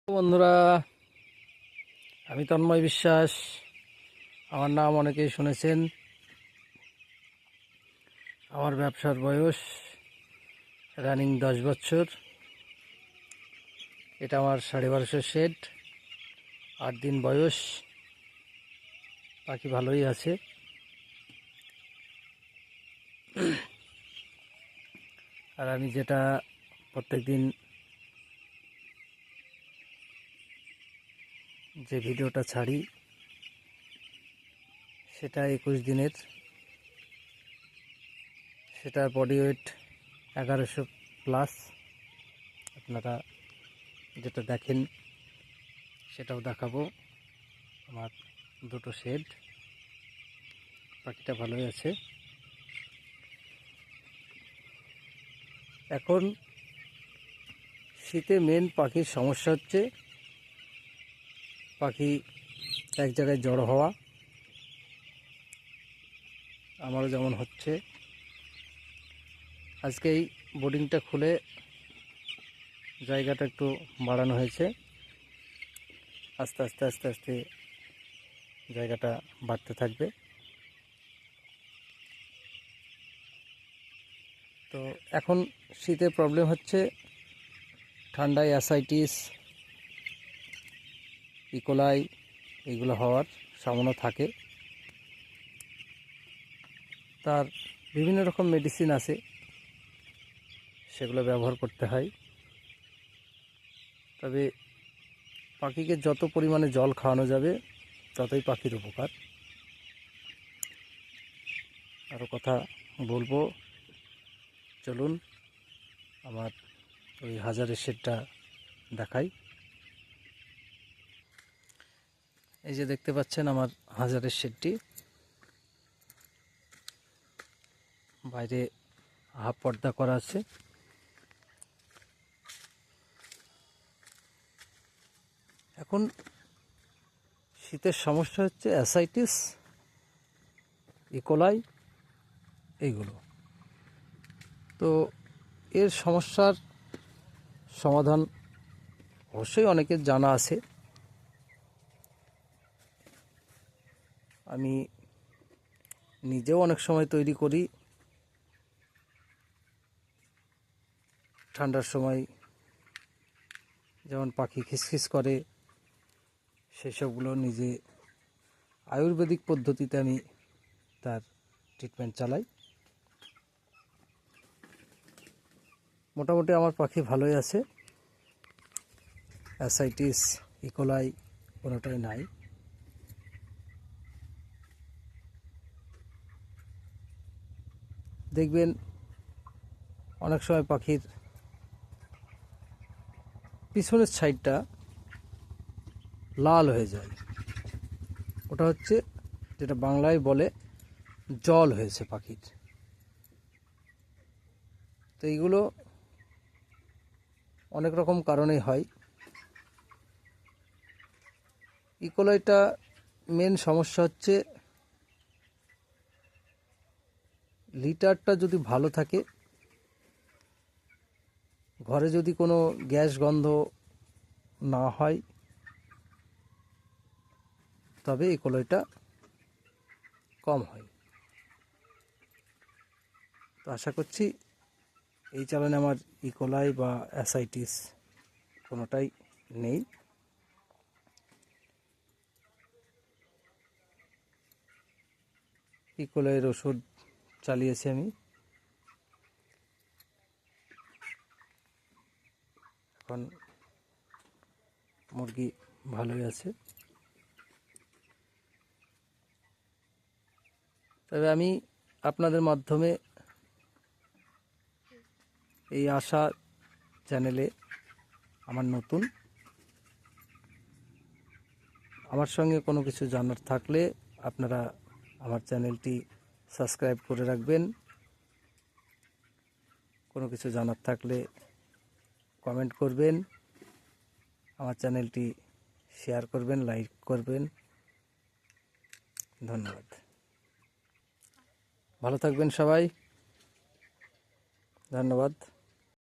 বন্ধুরা, আমি তন্ময় বিশ্বাস। আমার নাম অনেকেই শুনেছেন। আমার ব্যবসার বয়স রানিং 10 বছর। এটা আমার 1250 শেড, 8 দিন বয়স। পাখি ভালোই আছে। আর আমি যেটা প্রত্যেক দিন যে ভিডিওটা ছাড়ি সেটা 21 দিনের। সেটার বডি ওয়েট 1100 প্লাস। আপনারা যেটা দেখেন সেটাও দেখাবো। আমার দুটো শেড, পাখিটা ভালোই আছে। এখন শীতে মেন পাখির সমস্যা হচ্ছে পাখি এক জায়গায় জড়ো হওয়া। আমারও যেমন হচ্ছে। আজকে এই বোর্ডিংটা খুলে জায়গাটা একটু বাড়ানো হয়েছে। আস্তে আস্তে আস্তে আস্তে জায়গাটা বাড়তে থাকবে। তো এখন শীতে প্রবলেম হচ্ছে ঠান্ডায় অ্যাসাইটিস, ইকোলাই এগুলো হওয়ার সম্ভাবনা থাকে। তার বিভিন্ন রকম মেডিসিন আছে, সেগুলো ব্যবহার করতে হয়। তবে পাখিকে যত পরিমাণে জল খাওয়ানো যাবে ততই পাখির উপকার। আরও কথা বলবো, চলুন আমার ওই হাজারের শেডটা দেখাই। এই যে দেখতে পাচ্ছেন আমার হাজারের শেডটি। বাইরে হাফ পর্দা করা আছে। এখন শীতের সমস্যা হচ্ছে অ্যাসাইটিস, ইকোলাই এইগুলো। তো এর সমস্যার সমাধান অবশ্যই অনেকের জানা আছে। আমি নিজেও অনেক সময় তৈরি করি। ঠান্ডার সময় যেমন পাখি খিসখিস করে, সেসবগুলো নিজে আয়ুর্বেদিক পদ্ধতিতে আমি তার ট্রিটমেন্ট চালাই। মোটামুটি আমার পাখি ভালোই আছে। অ্যাসাইটিস, ইকোলাই কোনোটাই নাই। দেখবেন অনেক সময় পাখির পিছনের সাইডটা লাল হয়ে যায়। ওটা হচ্ছে যেটা বাংলায় বলে জল হয়েছে পাখির। তো এইগুলো অনেক রকম কারণেই হয়। ইকোলাইটা মেন সমস্যা হচ্ছে লিটারটা যদি ভালো থাকে, ঘরে যদি কোনো গ্যাস গন্ধ না হয়, তবে ইকোলাইটা কম হয়। তো আশা করছি এই চালানে আমার ইকোলাই বা অ্যাসাইটিস কোনোটাই নেই। ইকোলাইয়ের ওষুধ চালিয়েছি আমি। এখন মুরগি ভালোই আছে। তবে আমি আপনাদের মাধ্যমে এই আশা চ্যানেলে আমার নতুন, আমার সঙ্গে কোনো কিছু জানার থাকলে আপনারা আমার চ্যানেলটি সাবস্ক্রাইব করে রাখবেন। কোনো কিছু জানার থাকলে কমেন্ট করবেন, আমার চ্যানেলটি শেয়ার করবেন, লাইক করবেন। ধন্যবাদ। ভালো থাকবেন সবাই। ধন্যবাদ।